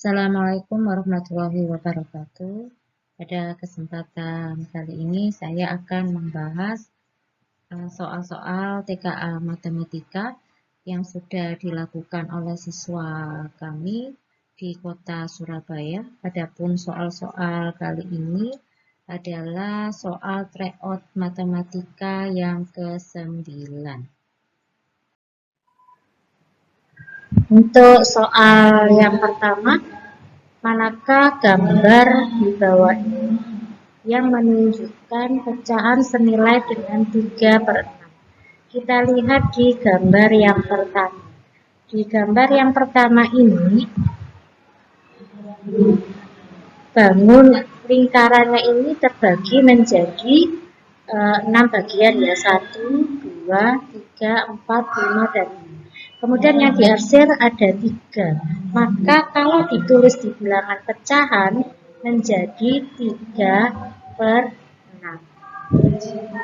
Assalamualaikum warahmatullahi wabarakatuh. Pada kesempatan kali ini saya akan membahas soal-soal TKA Matematika yang sudah dilakukan oleh siswa kami di Kota Surabaya. Adapun soal-soal kali ini adalah soal tryout matematika yang ke-9. Untuk soal yang pertama, manakah gambar di bawah ini yang menunjukkan pecahan senilai dengan 3/6? Kita lihat di gambar yang pertama. Di gambar yang pertama ini, bangun lingkarannya ini terbagi menjadi 6 bagian ya, 1, 2, 3, 4, 5, dan 6. Kemudian yang diarsir ada 3. Maka kalau ditulis di bilangan pecahan menjadi 3/6.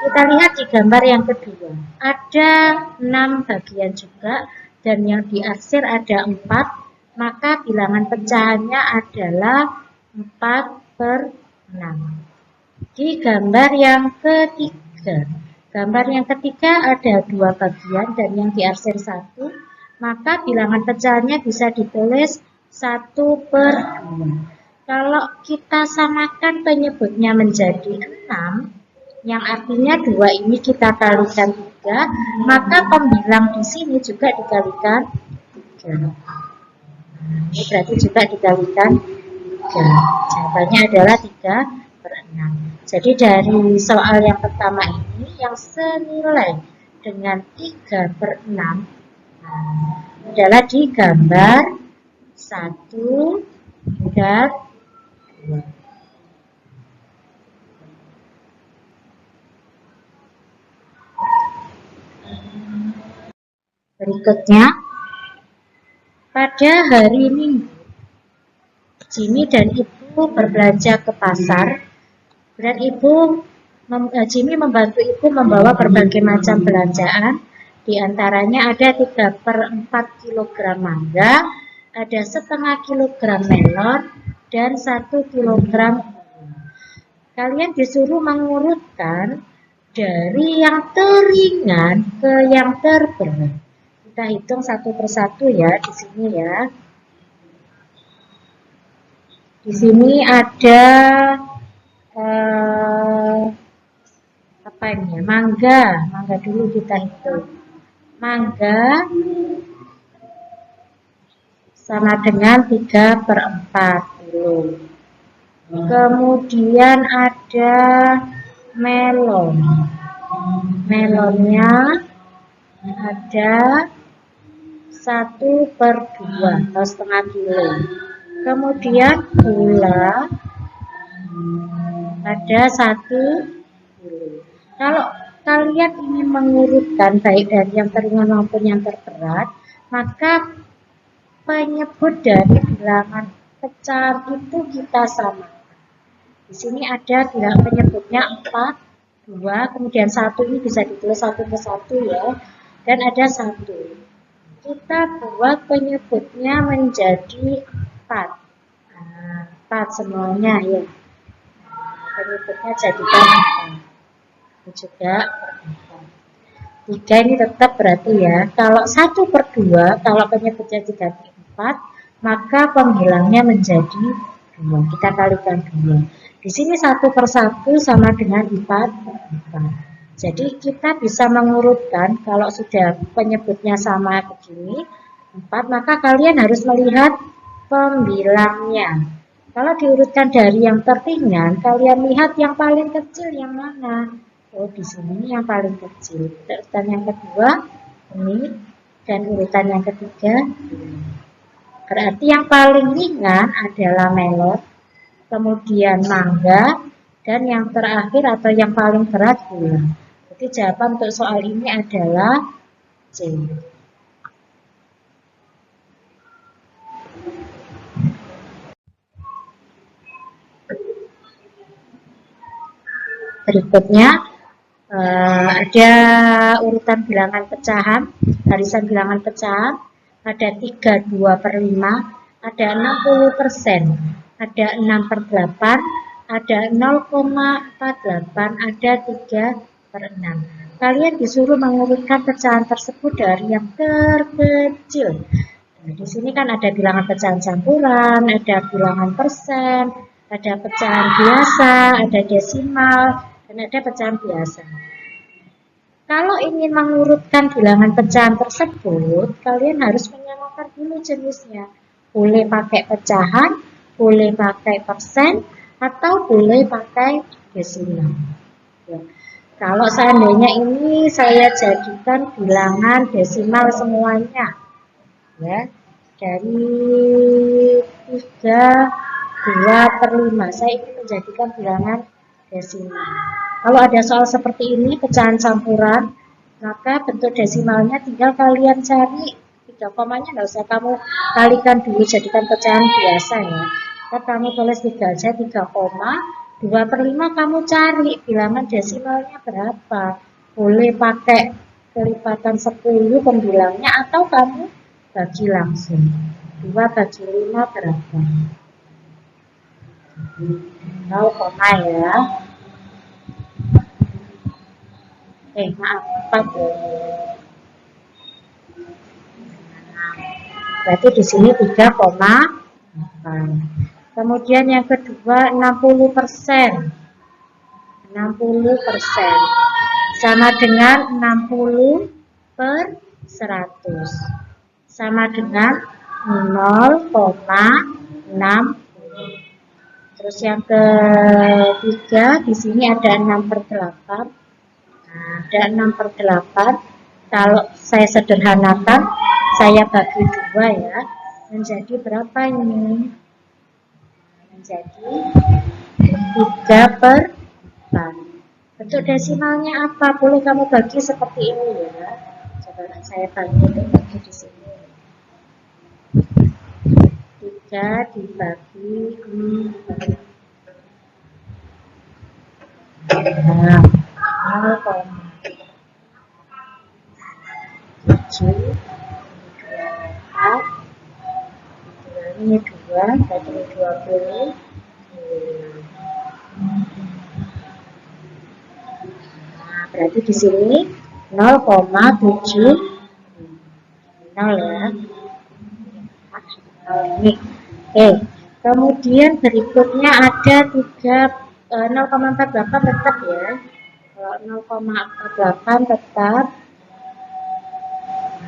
Kita lihat di gambar yang kedua. Ada 6 bagian juga dan yang diarsir ada 4. Maka bilangan pecahannya adalah 4/6. Di gambar yang ketiga. Gambar yang ketiga ada 2 bagian dan yang diarsir 1. Maka bilangan pecahannya bisa ditulis 1/2. Kalau kita samakan penyebutnya menjadi 6, yang artinya 2 ini kita kalikan 3, maka pembilang di sini juga dikalikan 3. Ini berarti juga dikalikan 3. Jawabannya adalah 3/6. Jadi dari soal yang pertama ini yang senilai dengan 3/6 adalah di gambar 1 dan 2. Berikutnya, pada hari Minggu, Jimmy dan Ibu berbelanja ke pasar, dan Jimmy membantu Ibu membawa berbagai macam belanjaan. Di antaranya ada 3/4 kg mangga, ada setengah kilogram melon, dan 1 kg. Kalian disuruh mengurutkan dari yang teringan ke yang terberat. Kita hitung satu persatu ya di sini ya. Di sini ada apa ini ya? Mangga dulu kita hitung. Mangga sama dengan 3/4 kilo. Kemudian ada melon. Melonnya ada 1/2 atau setengah kilo. Kemudian gula ada 1 kilo. Kalau kalian ingin mengurutkan baik dari yang teringan maupun yang terberat, maka penyebut dari bilangan pecahan itu kita samakan. Di sini ada bilangan penyebutnya 4, 2, kemudian 1 ini bisa ditulis satu persatu ya, dan ada 1. Kita buat penyebutnya menjadi 4. 4 semuanya ya. Penyebutnya jadikan 4. Ini juga 3 ini tetap berarti ya. Kalau 1/2, kalau penyebutnya diganti 4, maka pembilangnya menjadi 2. Kita kalikan 2. Di sini 1/1 sama dengan 4/4. Jadi kita bisa mengurutkan kalau sudah penyebutnya sama begini 4, maka kalian harus melihat pembilangnya. Kalau diurutkan dari yang terringan, kalian lihat yang paling kecil yang mana? Oh, di sini yang paling kecil. Urutan yang kedua ini dan urutan yang ketiga ini. Berarti yang paling ringan adalah melon, kemudian mangga, dan yang terakhir atau yang paling berat gula. Jadi jawaban untuk soal ini adalah C. Berikutnya ada urutan bilangan pecahan, barisan bilangan pecahan, ada 3/2/5, ada 60%, ada 6/8, ada 0,48, ada 3/6. Kalian disuruh mengurutkan pecahan tersebut dari yang terkecil. Nah, di sini kan ada bilangan pecahan campuran, ada bilangan persen, ada pecahan biasa, ada desimal, dan ada pecahan biasa. Kalau ingin mengurutkan bilangan pecahan tersebut, kalian harus menyamakan dulu jenisnya. Boleh pakai pecahan, boleh pakai persen, atau boleh pakai desimal. Ya. Kalau seandainya ini saya jadikan bilangan desimal semuanya, ya, dari 3/2/5, saya ingin menjadikan bilangan desimal. Kalau ada soal seperti ini, pecahan campuran, maka bentuk desimalnya tinggal kalian cari 3 komanya, nggak usah kamu kalikan dulu jadikan pecahan biasa ya. Tetap kamu tulis 3 aja, 3 koma, 2/5 kamu cari bilangan desimalnya berapa. Boleh pakai kelipatan 10 pembilangnya, atau kamu bagi langsung. 2/5 berapa? 0, ya. Maaf, 4 ya. Berarti di sini 3,8. Kemudian yang kedua 60%. 60% sama dengan 60/100. Sama dengan 0,6. Terus yang ketiga di sini ada 6/8. Nah, ada 6/8. Kalau saya sederhanakan, saya bagi 2 ya. Menjadi berapa ini? Menjadi 3/4. Bentuk desimalnya apa? Boleh kamu bagi seperti ini ya. Coba saya bagi di sini. 3 dibagi 4. Nah, 0,7, ini 2, berarti 20. Nah, berarti di sini 0,7, 0 ya. Ini. Oke. Kemudian berikutnya ada 0,48 tetap ya. Kalau 0,48 tetap.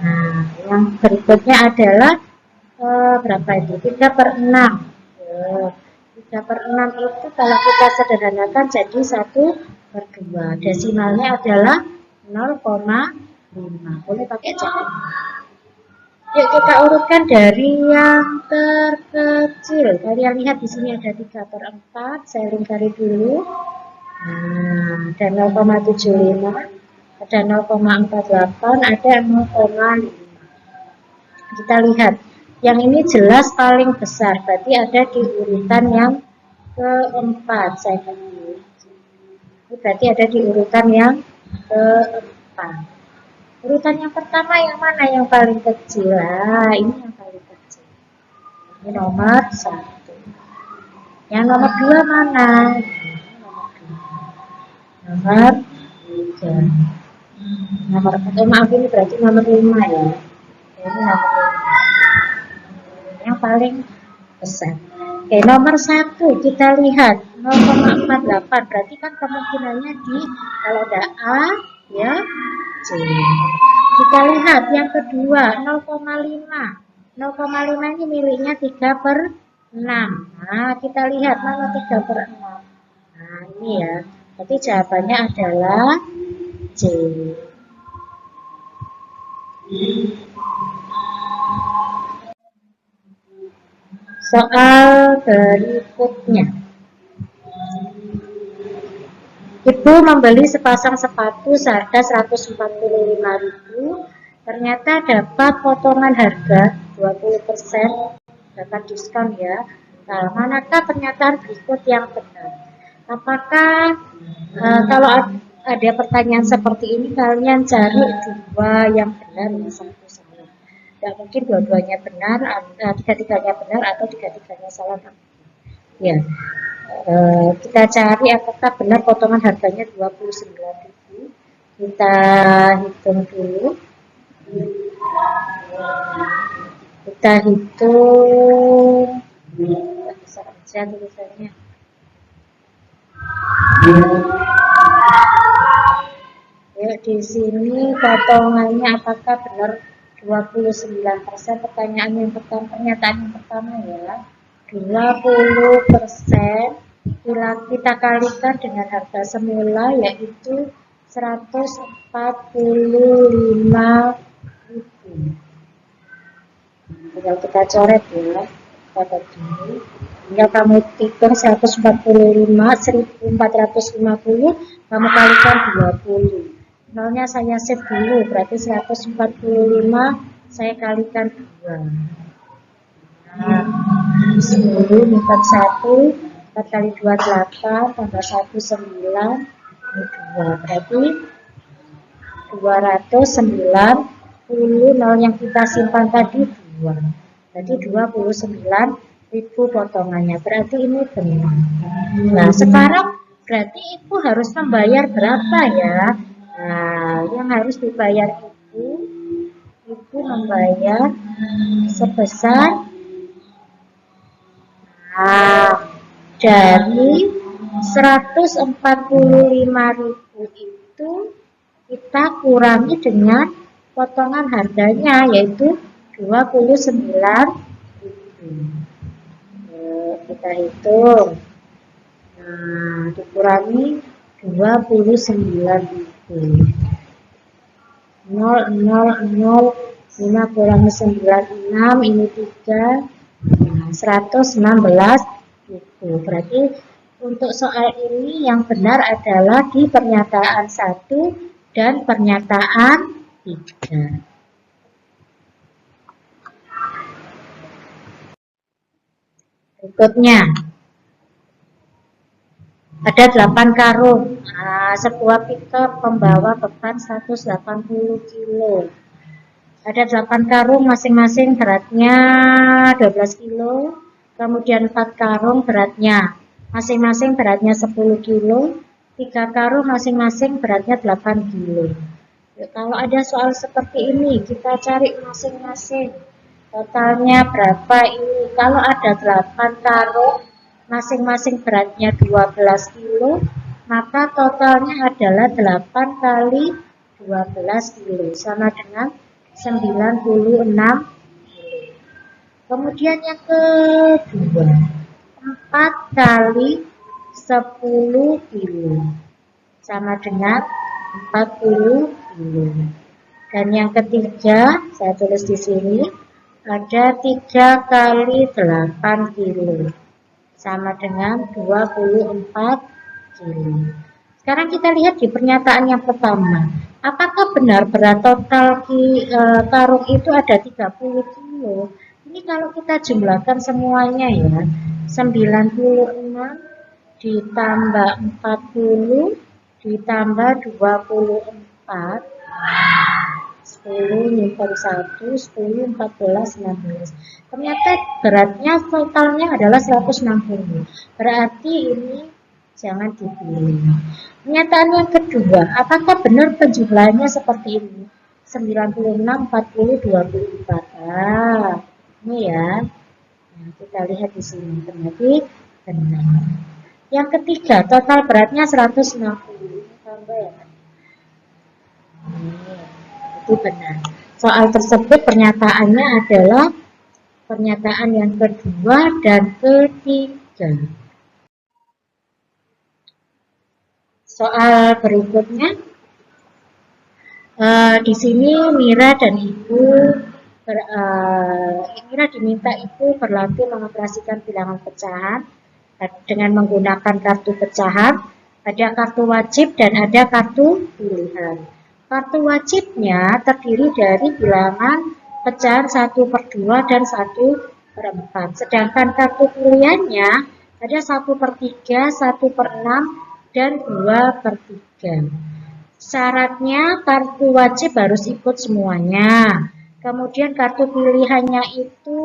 Nah, yang berikutnya adalah berapa itu? 3/6. 3/6 itu kalau kita sederhanakan jadi 1/2. Desimalnya adalah 0,5. Boleh pakai jalan. Yuk kita urutkan dari yang terkecil. Kalian lihat di sini ada 3/4. Saya lingkari dulu. Nah, ada 0,75, ada 0,48, ada 0,5. Kita lihat. Yang ini jelas paling besar, berarti ada di urutan yang keempat. Saya pilih. Ini berarti ada di urutan yang keempat. Urutan yang pertama yang mana yang paling kecil? Nah, ini yang paling kecil. Ini nomor 1. Yang nomor 2 mana? Nomor 3. Nomor 1, maaf ini berarti nomor 5 ya. Ini nomor 5. Yang paling besar. Oke, nomor 1 kita lihat 0,48, berarti kan kemungkinannya di kalau ada A ya C. Kita lihat yang kedua 0,5. 0,5 ini miliknya 3/6. Nah, kita lihat mana 3/6. Nah, ini ya. Jadi jawabannya adalah C. Soal berikutnya. Ibu membeli sepasang sepatu seharga 145.000. Ternyata dapat potongan harga 20%, dapat diskon ya. Nah, manakah pernyataan berikut yang benar? Apakah kalau ada pertanyaan seperti ini kalian cari 2 yang benar dan 1 salah. Tidak mungkin dua-duanya benar, tiga-tiganya benar atau tiga-tiganya salah. Ya, kita cari apakah benar potongan harganya 29.000. Kita hitung dulu. Kita hitung besar aja tulisannya. Ya, di sini potongannya apakah benar 29%? Pernyataan yang pertama ya. 20% bila kita kalikan dengan harga semula yaitu 145.000. Tinggal kita coret ya, kita bagi. Tinggal kamu hitung 145.450, kamu kalikan 20. Nolnya saya save dulu, berarti 145 saya kalikan 2. Nah, 10 lipat 1, 4 kali 2 8, tambah 1 9, ini 2, berarti 290, nol yang kita simpan tadi 2, berarti 29.000 potongannya, berarti ini benar. Nah, sekarang berarti ibu harus membayar berapa ya? Nah, yang harus dibayar ibu membayar sebesar dari 145.000 itu kita kurangi dengan potongan harganya yaitu 29.000. Kita hitung. Nah, dikurangi 29.000. 0, 5 kurangi 96, ini 3, 116.000. Berarti untuk soal ini yang benar adalah di pernyataan 1 dan pernyataan 3. Berikutnya, ada 8 karung. Sebuah pickup membawa beban 180 kg. Ada 8 karung masing-masing beratnya 12 kg. Kemudian 4 karung beratnya masing-masing beratnya 10 kg. 3 karung masing-masing beratnya 8 kg. Ya, kalau ada soal seperti ini, kita cari masing-masing. Totalnya berapa ini? Kalau ada 8 karung, masing-masing beratnya 12 kg, maka totalnya adalah 8 kali 12 kg, sama dengan 96 kg. Kemudian yang kedua, 4 kali 10 kg, sama dengan 40 kg. Dan yang ketiga, saya tulis di sini, ada 3 kali 8 kg, sama dengan 24 kg. Sekarang kita lihat di pernyataan yang pertama. Apakah benar berat total karung itu ada 30 kg? Ini kalau kita jumlahkan semuanya ya, 96 ditambah 40 ditambah 24, 10 nyimpan 1, 10, 14, 16. Ternyata beratnya totalnya adalah 160. Berarti ini jangan dipilih. Pernyataan yang kedua, apakah benar penjumlahannya seperti ini? 96, 40, 24. Ini ya. Nah, kita lihat di sini. Ternyata benar. Yang ketiga, total beratnya 160. Tambah ya, kan? Itu benar. Soal tersebut pernyataannya adalah pernyataan yang kedua dan ketiga. Soal berikutnya, di sini Mira dan Ibu, Mira diminta Ibu berlatih mengoperasikan bilangan pecahan dengan menggunakan kartu pecahan. Ada kartu wajib dan ada kartu pilihan. Kartu wajibnya terdiri dari bilangan pecahan 1/2 dan 1/4. Sedangkan kartu pilihannya ada 1/3, 1/6, dan 2/3. Syaratnya kartu wajib harus ikut semuanya. Kemudian kartu pilihannya itu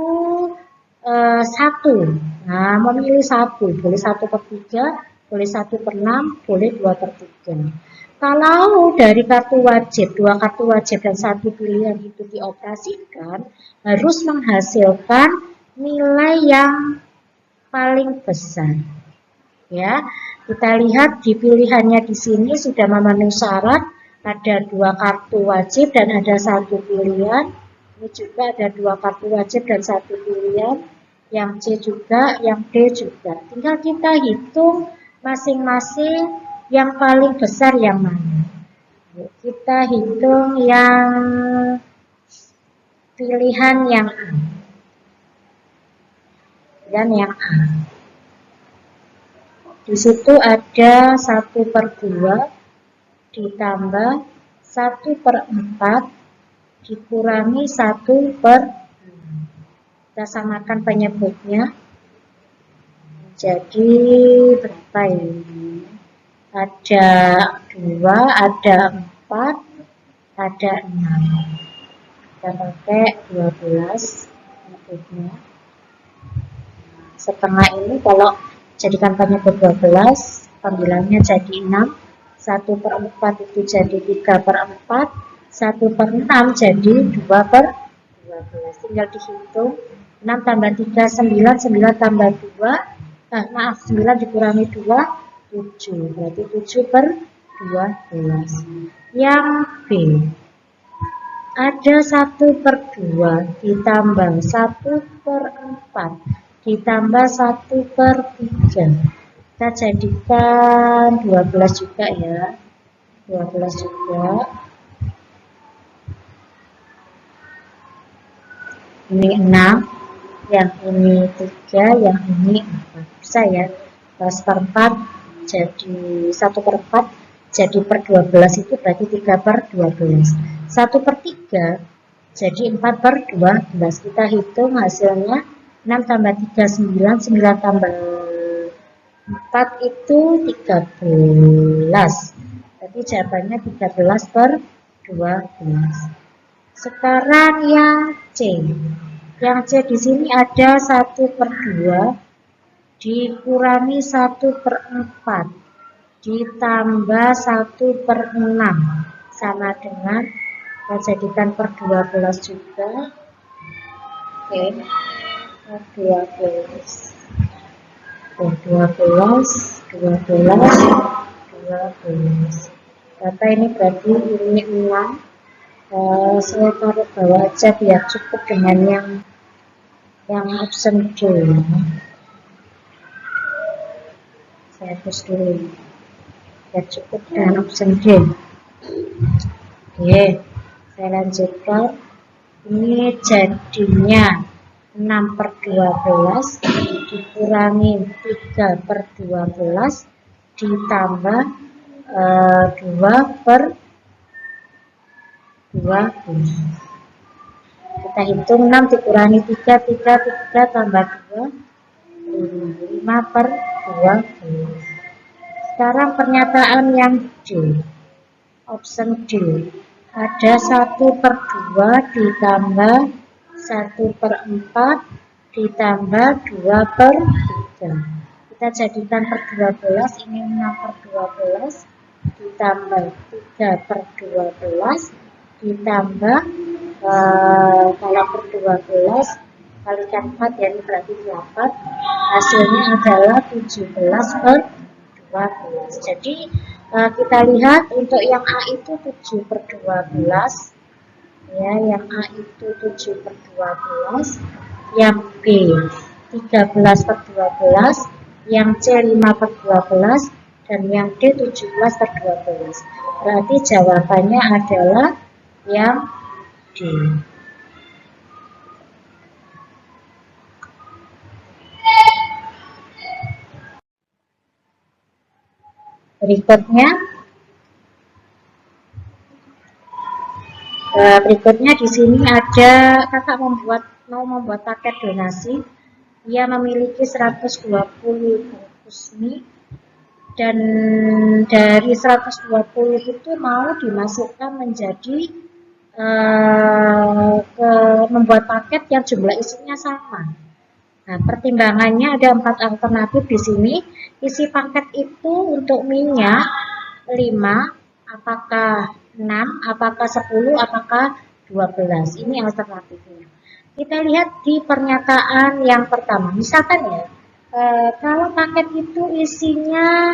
satu. Nah, memilih satu, boleh 1/3, boleh 1/6, boleh 2/3. Kalau dari kartu wajib, 2 kartu wajib dan 1 pilihan itu dioperasikan, harus menghasilkan nilai yang paling besar. Ya, kita lihat di pilihannya di sini sudah memenuhi syarat, ada 2 kartu wajib dan ada 1 pilihan. Ini juga ada 2 kartu wajib dan 1 pilihan. Yang C juga, yang D juga. Tinggal kita hitung masing-masing yang paling besar yang mana. Kita hitung yang pilihan yang A. Dan yang A. Di situ ada 1/2 ditambah 1/4 dikurangi 1/6. Kita samakan penyebutnya. Jadi berapa ini? Ada 2, ada 4, ada 6. Kita pakai 12 penyebutnya. Setengah ini kalau jadikan penyebut 12, panggilannya jadi 6. 1/4 itu jadi 3/4, 1/6 jadi 2/12. Tinggal dihitung, 6 tambah 3, 9, 9 tambah 2, 9 dikurangi 2, 7. Berarti 7/12. Yang B, ada 1/2 ditambah 1/4 ditambah 1/3. Kita jadikan 12 juga ya. 12 juga. Ini 6, yang ini 3, yang ini 4. Bisa ya. 12/4 jadi 1/4 jadi per 12 itu berarti 3/12. 1/3 jadi 4/12. Kita hitung hasilnya 6 tambah 3, 9, 9 tambah 4 itu 13. Berarti jawabannya 13/12. Sekarang yang C. Yang C di sini ada 1/2 dikurangi 1/4 ditambah 1/6 sama dengan, kita jadikan per 12 juga. Oke, per 12. 12. Berapa ini berarti ini 6. Saya taruh bawah aja biar cukup dengan yang option D. Saya hapus dulu biar cukup dengan option D. Oke, saya lanjutkan. Ini jadinya 6/12 dikurangi 3/12 ditambah 2/12. Kita hitung 6 dikurangi 3, 3 tambah 2, 5/12. Sekarang pernyataan yang D, option D. Ada 1/2 ditambah 1/4 ditambah 2/3. Kita jadikan per 12, ini 6/12 ditambah 3/12 ditambah kalau per 12 kalikan 4 ya, ini berarti 8. Hasilnya adalah 17/12. Jadi kita lihat untuk yang A itu 7/12 ya, yang A itu 7/12, yang B 13/12, yang C 5/12, dan yang D 17/12. Berarti jawabannya adalah yang D. Berikutnya di sini ada kakak mau membuat paket donasi. Ia memiliki 120 bungkus mie dan dari 120 itu mau dimasukkan menjadi membuat paket yang jumlah isinya sama. Nah, pertimbangannya ada 4 alternatif di sini. Isi paket itu untuk minyak 5, apakah 6, apakah 10, apakah 12. Ini alternatifnya. Kita lihat di pernyataan yang pertama. Misalkan ya, kalau paket itu isinya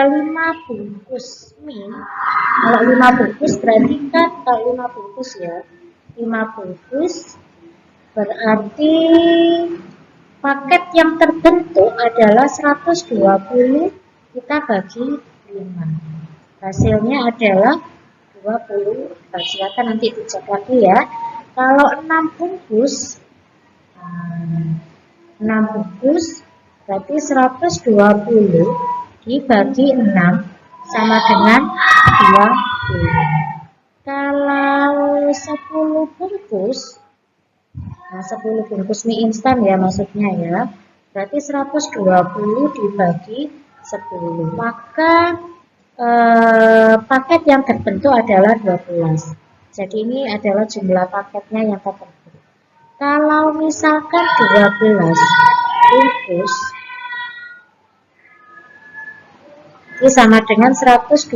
5 bungkus mie. Kalau 5 bungkus berarti kan kalau 5 bungkus ya. 5 bungkus berarti paket yang terbentuk adalah 120 kita bagi 5. Hasilnya adalah 24. Silakan nanti dicek lagi ya. Kalau 6 bungkus 6 bungkus berarti 120 dibagi 6 sama dengan 20. Kalau 10 bungkus, nah 10 bungkus mie instan ya maksudnya ya, berarti 120 dibagi 10. Maka paket yang terbentuk adalah 12. Jadi ini adalah jumlah paketnya yang terbentuk. Kalau misalkan 12 bungkus, ini sama dengan 120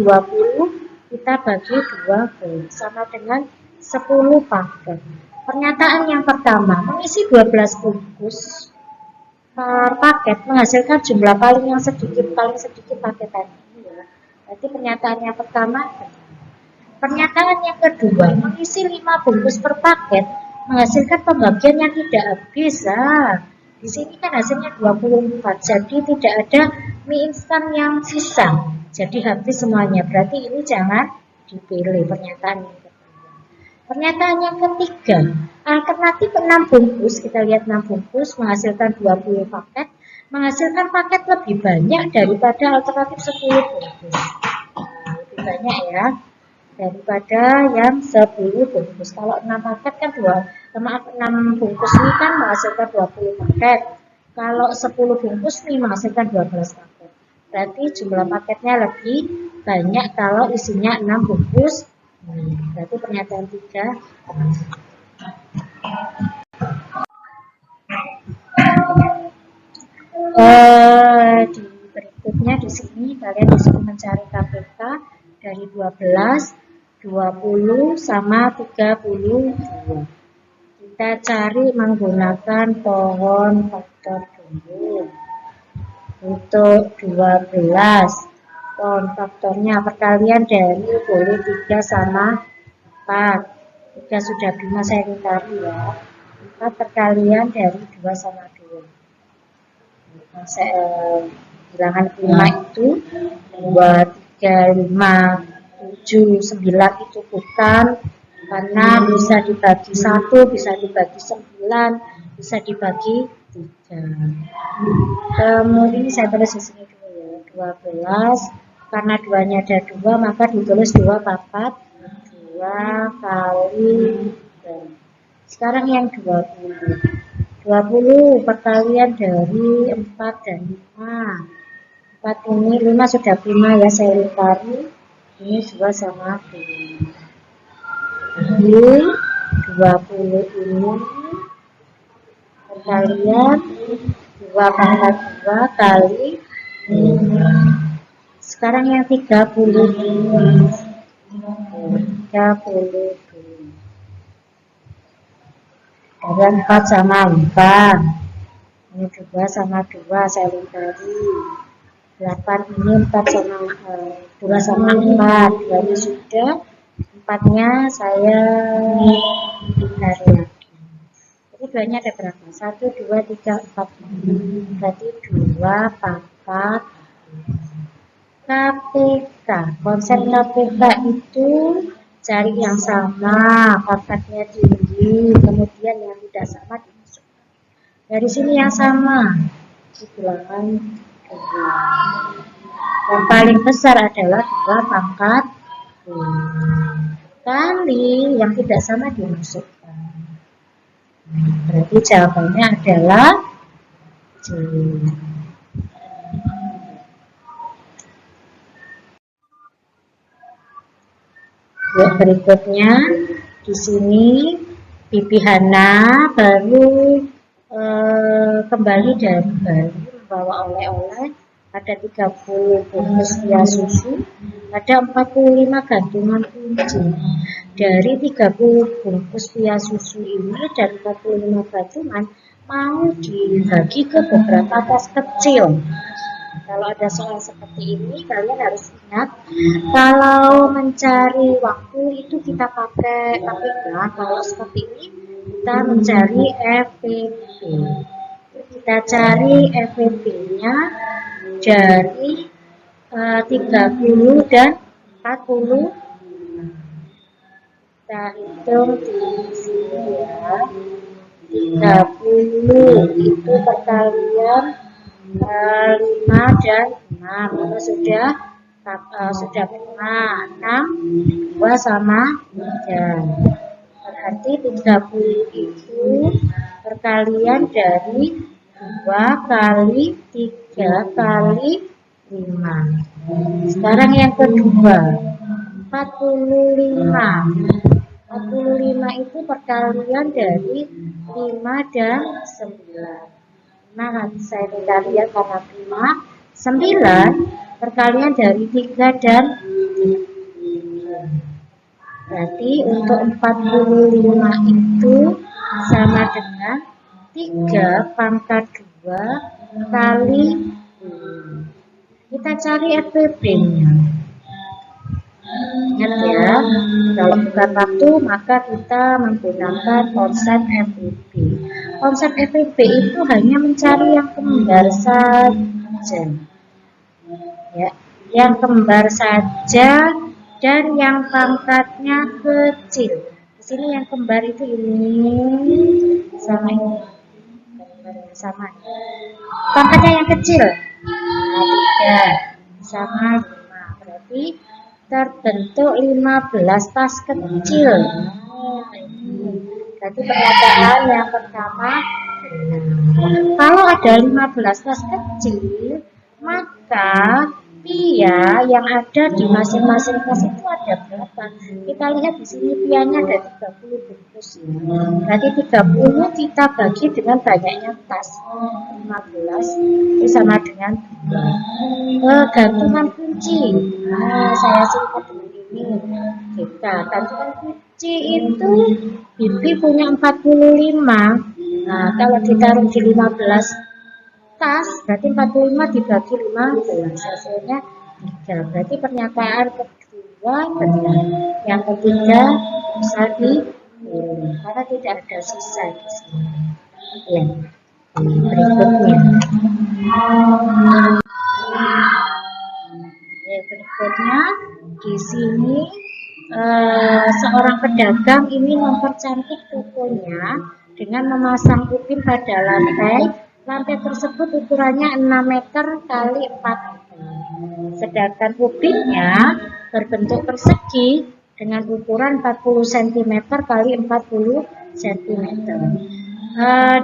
kita bagi 12 sama dengan 10 paket. Pernyataan yang pertama, mengisi 12 bungkus per paket menghasilkan jumlah paling sedikit paket tadi. Berarti pernyataan yang pertama. Pernyataan yang kedua, mengisi 5 bungkus per paket menghasilkan pembagian yang tidak habis. Di sini kan hasilnya 24, jadi tidak ada mie instan yang sisa. Jadi habis semuanya, berarti ini jangan dipilih pernyataan yang kedua. Pernyataan yang ketiga, alternatif 6 bungkus, kita lihat 6 bungkus menghasilkan 20 paket, menghasilkan paket lebih banyak daripada alternatif 10 bungkus. Lebih banyak ya daripada yang 10 bungkus. Kalau 6 paket kan 6 bungkus ini kan menghasilkan 20 paket. Kalau 10 bungkus ini menghasilkan 12 paket. Berarti jumlah paketnya lebih banyak kalau isinya 6 bungkus. Berarti pernyataan 3. Di berikutnya di sini kalian disuruh mencari KPK dari 12, 20 sama 32. Kita cari menggunakan pohon faktor dulu. Untuk 12, pohon faktornya perkalian dari boleh 3 sama 4. 3 sudah 5 saya lingkari ya. 4 perkalian dari 2 sama 2. Bilangan 5 itu 2, 3, 5, 7, 9 itu bukan, karena bisa dibagi 1, bisa dibagi 9, bisa dibagi 3. Kemudian saya tulis di sini dulu ya, 12, karena 2-nya ada 2, maka ditulis 2 4, 2 kali 3. Sekarang yang 20. 20 perkalian dari 4 dan 5. 4 ini 5 sudah 5 ya, saya lingkari. Ini 2 sama 2. Jadi 20 ini perkalian 2 pangkat 2 kali 5. Sekarang yang 30. 30. Kemudian 4 sama 4. Ini 2 sama 2 saya lingkari. 8 ini 4 sama 2 sama 4. 2 nya sudah, 4-nya saya lingkari lagi. Jadi 2-nya ada berapa? 1, 2, 3, 4. Berarti 2 pangkat. KPK. Konsep KPK itu cari yang sama, pangkatnya tinggi, kemudian yang tidak sama dimasukkan. Dari sini yang sama, di bilangan 2. Yang paling besar adalah 2 pangkat 5 kali yang tidak sama dimasukkan. Berarti jawabannya adalah C. Berikutnya Di sini Bibi Hana baru kembali dari Bali membawa oleh-oleh, ada 30 bungkus via susu, ada 45 gantungan kunci. Dari 30 bungkus via susu ini dan 45 gantungan mau dibagi ke beberapa tas kecil. Kalau ada soal seperti ini, kalian harus ingat, kalau mencari waktu itu kita pakai KPK, kalau seperti ini kita mencari FVP. Kita cari FVP-nya dari 30 dan 40. Kita hitung di sini ya. 30 itu perkalian 5 dan 6 itu sudah 5, 6, 2 sama 3. Berarti 30 itu perkalian dari 2 kali 3 kali 5. Sekarang yang kedua, 45. 45 itu perkalian dari 5 dan 9. Nah, saya tidak lihat karena 5, 9 perkalian dari 3 dan 3. Berarti untuk 45 itu sama dengan 3 pangkat 2 kali 5. Kita cari FVP-nya. Ingat ya, kalau bukan waktu maka kita menggunakan konsep FVP. Konsep FVP itu hanya mencari yang kembar saja, ya, yang kembar saja dan yang pangkatnya kecil. Di sini yang kembar itu ini sama ini, sama. Pangkatnya yang kecil, nah, 3 sama 5, berarti terbentuk 15 tas kecil. Berarti pernyataan yang pertama benar. Kalau ada 15 tas kecil, maka pia yang ada di masing-masing tas itu ada berapa? Kita lihat di sini pianya ada 30 bungkus. Berarti 30 kita bagi dengan banyaknya tas. 15 itu sama dengan 2. Gantungan kunci. Nah, saya singkat dengan ini. Kita gantungan kunci itu Bibi punya 45. Nah, kalau ditaruh di 15 tas, berarti 45 dibagi 15, hasilnya 3. Berarti pernyataan kedua benar. Yang ketiga bisa dipilih karena tidak ada sisa di sini. Ya. Berikutnya. Berikutnya di sini seorang pedagang ini mempercantik tokonya dengan memasang upin pada lantai. Lantai tersebut ukurannya 6 meter kali 4 meter. Sedangkan upinnya berbentuk persegi dengan ukuran 40 cm kali 40 cm.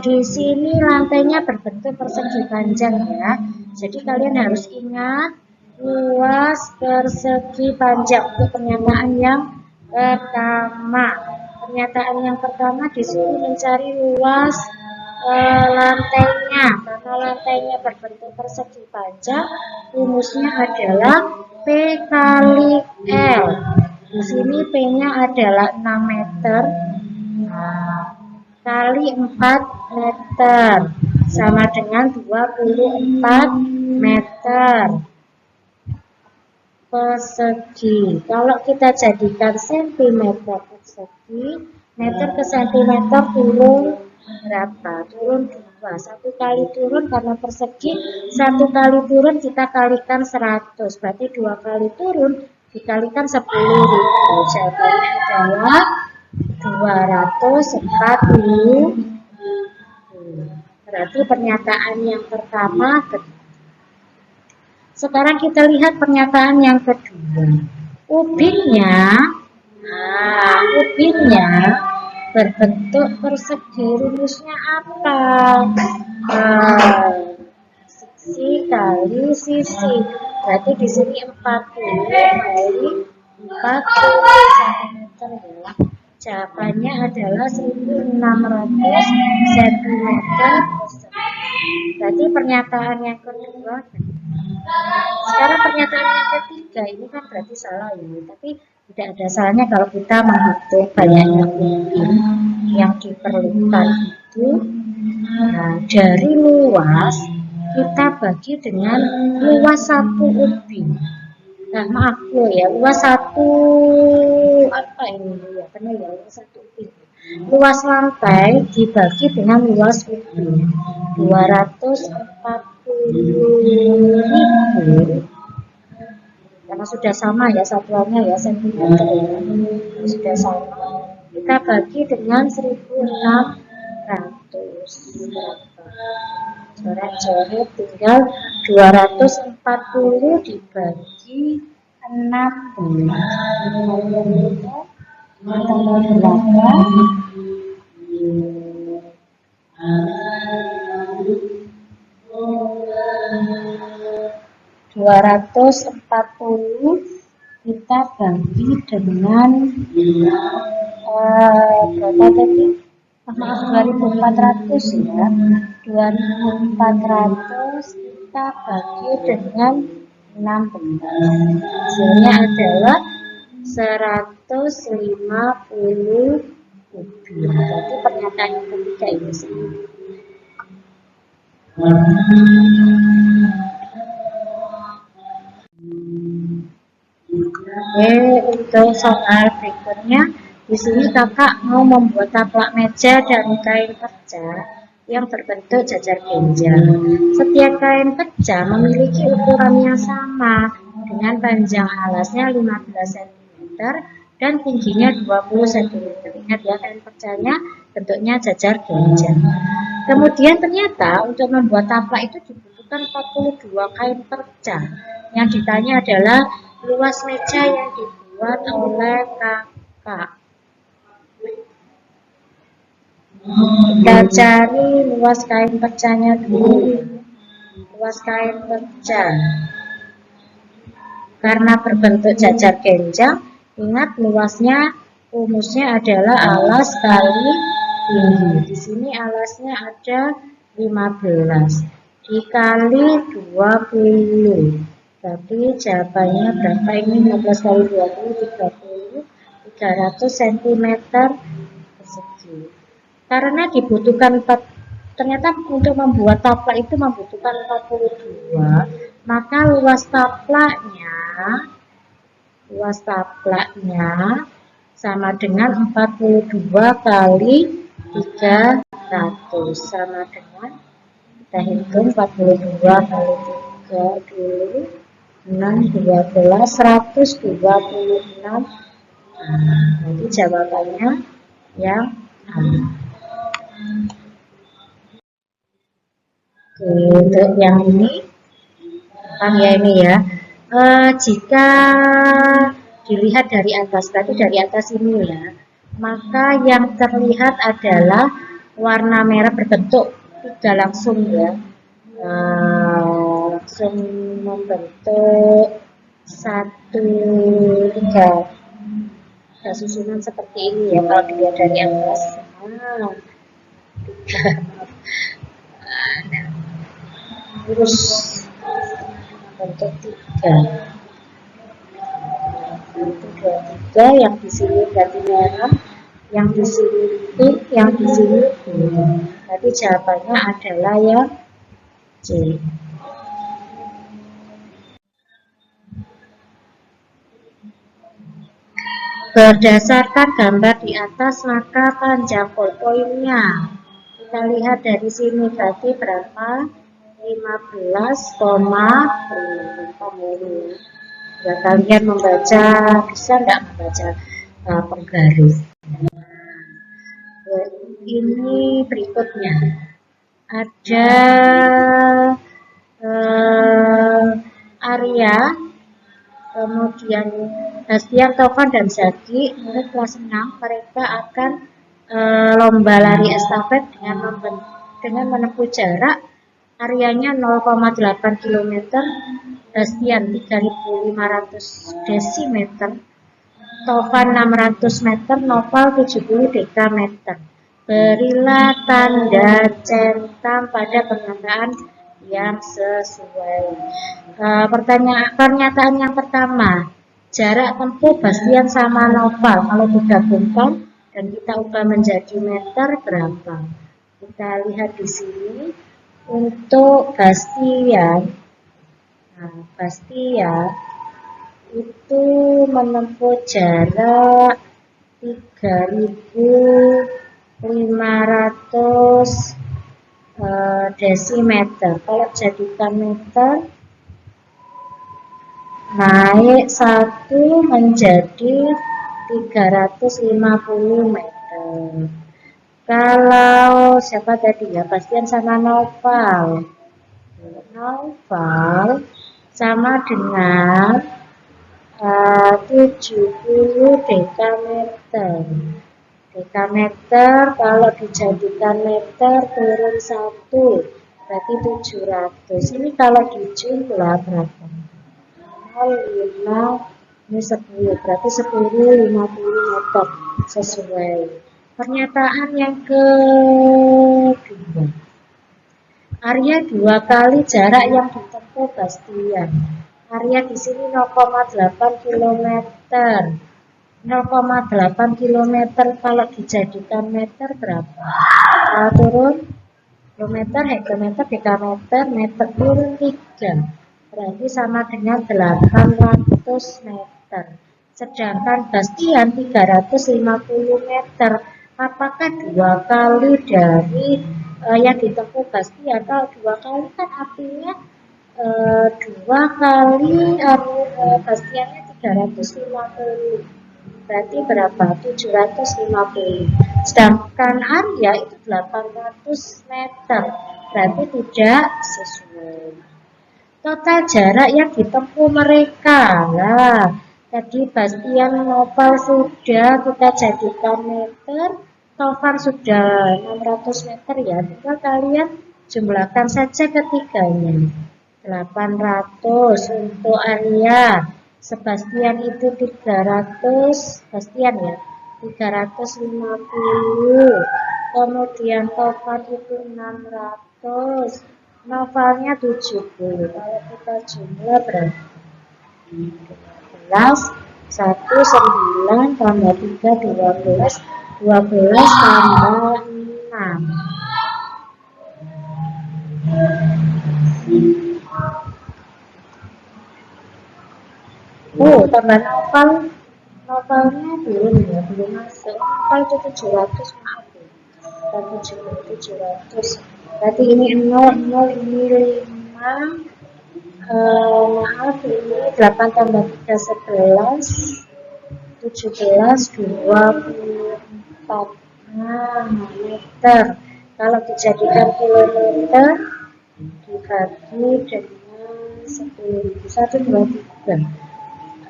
Di sini lantainya berbentuk persegi panjang ya. Jadi kalian harus ingat luas persegi panjang untuk pernyataan yang pertama. Pernyataan yang pertama di sini mencari luas lantainya. Karena lantainya berbentuk persegi panjang, rumusnya adalah P kali L. Di sini P-nya adalah 6 meter. Kali 4 meter sama dengan 24 meter persegi. Kalau kita jadikan sentimeter persegi, meter ke sentimeter turun berapa? Turun 2. 1 kali turun karena persegi, 1 kali turun kita kalikan 100. Berarti 2 kali turun dikalikan 10.000. Jawabannya adalah 240. Berarti pernyataan yang pertama betul. Sekarang kita lihat pernyataan yang kedua. Ubinnya berbentuk persegi. Rumusnya apa? Sisi kali sisi. Berarti di sini 40 kali 40 cm ya. Jawabannya adalah 1600 cm persegi. Berarti pernyataan yang kedua. Sekarang pernyataan yang ketiga ini kan berarti salah ya, tapi tidak ada salahnya kalau kita menghitung banyaknya ubin yang diperlukan itu. Nah, dari luas kita bagi dengan luas satu ubin. Nah, maaf lo ya, luas satu apa ini ya, karena ya luas satu ubin. Luas lantai dibagi dengan luas ubin 240.000, karena sudah sama ya satuannya ya sentimeter ya. Sudah sama, kita bagi dengan 1600. Coret-coret tinggal 240 dibagi 16. Tambah 240 kita bagi dengan berapa tadi? Maaf, 2400 ya. 2400 kita bagi dengan 16. Hasilnya adalah 150 ubin. Berarti pernyataan yang ketiga ini sih. Oke, untuk soal berikutnya, di sini kakak mau membuat taplak meja dari kain pecah yang berbentuk jajar genjang. Setiap kain pecah memiliki ukuran yang sama dengan panjang alasnya 15 cm dan tingginya 20 cm. Ingat ya, kain pecahnya bentuknya jajar genjang. Kemudian ternyata untuk membuat taplak itu dibutuhkan 42 kain pecah. Yang ditanya adalah luas meja yang dibuat oleh kakak. Kita cari luas kain pecahnya dulu. Luas kain pecah. Karena berbentuk jajar genjang, ingat luasnya rumusnya adalah alas kali tinggi. Di sini alasnya ada 15 dikali 20. Berarti jawabannya berapa ini? 15 kali 20, 30, 300 cm persegi. Karena dibutuhkan ternyata untuk membuat taplak itu membutuhkan 42, maka luas taplaknya sama dengan 42 kali 300 sama dengan, kita hitung 42 kali 3 dulu, 6, 12, 126. Nanti jawabannya yang A. Untuk yang ini, ya ini ya. Jika dilihat dari atas, tadi dari atas ini ya, maka yang terlihat adalah warna merah berbentuk 3 langsung ya. Langsung membentuk 3 susunan seperti ini ya kalau dilihat dari atas. Terus bentuk 3. 1, 2, 3, yang di sini berarti merah, yang di sini pink, yang di sini biru. Berarti jawabannya adalah yang C. Berdasarkan gambar di atas, maka panjang ballpointnya kita lihat dari sini berarti berapa? 15,5. Ya, kalian membaca, bisa enggak membaca penggaris? Ini berikutnya ada Arya, kemudian Bastian, Tovan, dan Zaki, murid kelas 6. Mereka akan lomba lari estafet dengan menempuh jarak. Aryanya 0,8 km, Bastian 3.500 desimeter, Tovan 600 meter, Noval 70 dekameter. Berilah tanda centang pada pernyataan yang sesuai. Pernyataan yang pertama, jarak tempuh Bastian sama Noval kalau digabungkan dan kita ubah menjadi meter berapa? Kita lihat di sini untuk Bastian. Nah, Bastian itu menempuh jarak 3.500 desimeter. Kalau jadikan meter, naik 1 menjadi 350 meter. Kalau siapa tadi ya, Bastian sama Noval. Noval sama dengan 70 dekameter. Dekameter kalau dijadikan meter turun 1 berarti 700. Ini kalau dijumlah berapa? 0,5 ini 10 berarti 10,50 meter sesuai. Pernyataan yang kedua, Arya 2 kali jarak yang ditempuh Bastian. Arya di sini 0,8 km. 0,8 km kalau dijadikan meter berapa? Turun kilometer, hektometer, dekameter, meter turun 3. Berarti sama dengan 800 meter. Sedangkan Bastian 350 meter. Apakah 2 kali dari yang ditempuh Bastian? Kalau 2 kali kan artinya 2 kali Bastiannya 350. Berarti berapa? 750. Sedangkan Arya itu 800 meter. Berarti tidak sesuai. Total jarak yang ditempuh mereka. Nah, tadi Bastian Noval sudah kita jadikan meter, Tovan sudah 600 meter ya. Tinggal kalian jumlahkan saja ketiganya. 800 untuk Arya. Sebastian itu 300, Bastian ya, 350. Kemudian Tovan itu 600. Novalnya 70. Kalau kita jumlah berapa? 12, 1, 9, tambah 3, 12, 12 tambah 6. Tambah Noval. Novalnya belum ya, belum masuk. Noval itu 700, maaf ya. 700. Berarti ini 0, 0, ini 5. Maaf, ini 8 tambah 3, 11. 17, 24 meter. Kalau dijadikan kilometer, dibagi dengan 10. 1, 2, 3.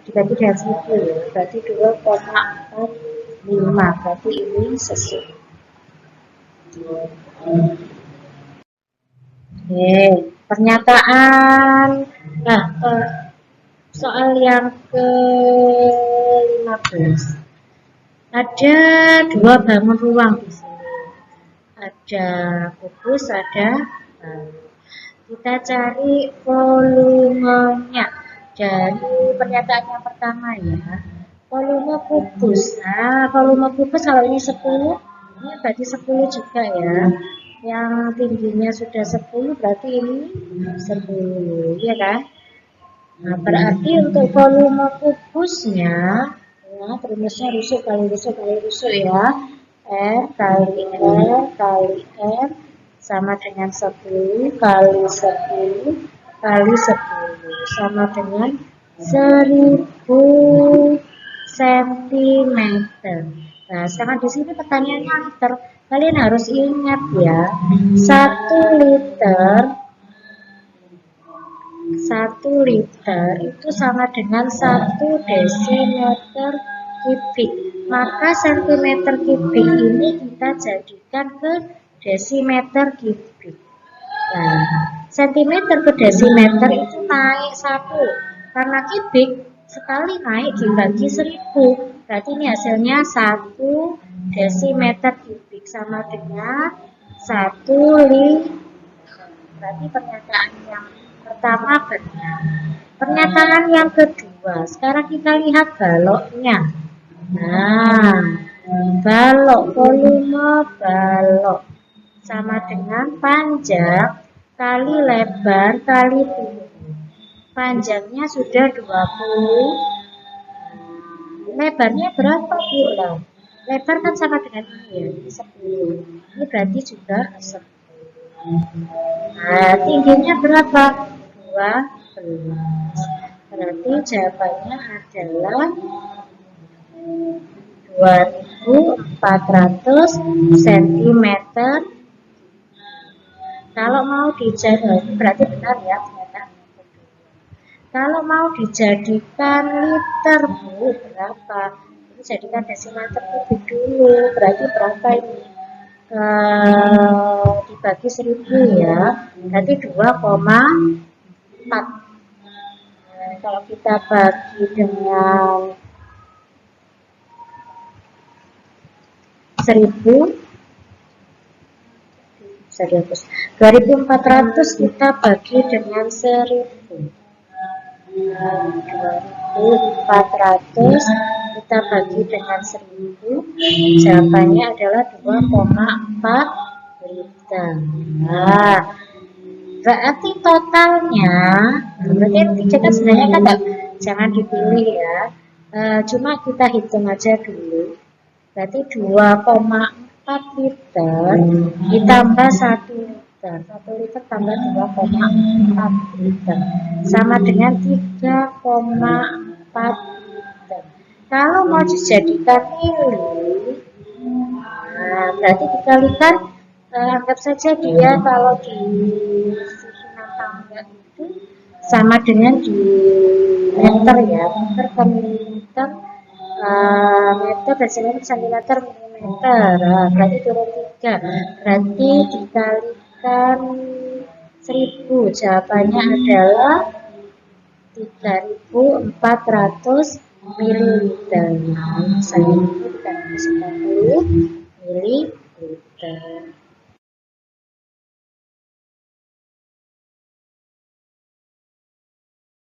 Dibagi dengan 10, berarti 2,45. Berarti ini sesuai. Pernyataan. Nah, soal yang ke-15. Ada 2 bangun ruang di sini. Ada kubus, ada kita cari volumenya. Dari pernyataan yang pertama ya. Volume kubus. Nah, volume kubus kalau ini 10, ini berarti 10 juga ya. Yang tingginya sudah 10 berarti ini 10, ya kan? Nah, berarti untuk volume kubusnya, ya, rumusnya rusuk kali rusuk kali rusuk ya. R kali R kali R sama dengan 10 kali 10 kali 10 sama dengan 1000 cm. Nah, sekarang di sini pertanyaannya antar. Kalian harus ingat ya, 1 liter itu sama dengan 1 desimeter kubik. Maka sentimeter kubik ini kita jadikan ke desimeter kubik. Nah, sentimeter ke desimeter itu naik 1. Karena kubik sekali naik dibagi 1000. Berarti ini hasilnya 1 desimeter kubik sama dengan 1 liter. Berarti pernyataan yang pertama benar. Pernyataan yang kedua, sekarang kita lihat baloknya. Nah, balok, volume balok sama dengan panjang kali lebar kali tinggi. Panjangnya sudah 20. Lebarnya berapa, Bu? Lah, lebar kan sama dengan ini ya, 10. Ini berarti juga 10. Nah, tingginya berapa? 12. Berarti jawabannya adalah 2400 cm. Kalau mau dijadikan, berarti benar ya ternyata. Kalau mau dijadikan liter, Bu, berapa? Ini jadikan desimeter kubik dulu. Berarti berapa ini? Dibagi 1000 ya. Berarti 2,4. Kalau kita bagi dengan 1000, bisa dihapus. 2400 kita bagi dengan 1000. 2400 kita bagi dengan 1000, jawabannya adalah 2,4 liter. Nah, berarti totalnya, berarti yang tiga kan sebenarnya kan jangan dipilih ya, cuma kita hitung aja dulu. Berarti 2,4 liter ditambah 1 liter. 1 liter tambah 2,4 liter. Sama dengan 3,4 liter. Kalau mau dijadikan mili, nah, berarti dikalikan, anggap saja dia kalau di susunan tangga itu sama dengan di meter ya, meter ke milimeter, meter desimeter sentimeter milimeter. Nah, berarti turun 3. Berarti dikalikan 1000, jawabannya adalah 3400 mililiter. Nah, saya dikalikan 10 mililiter.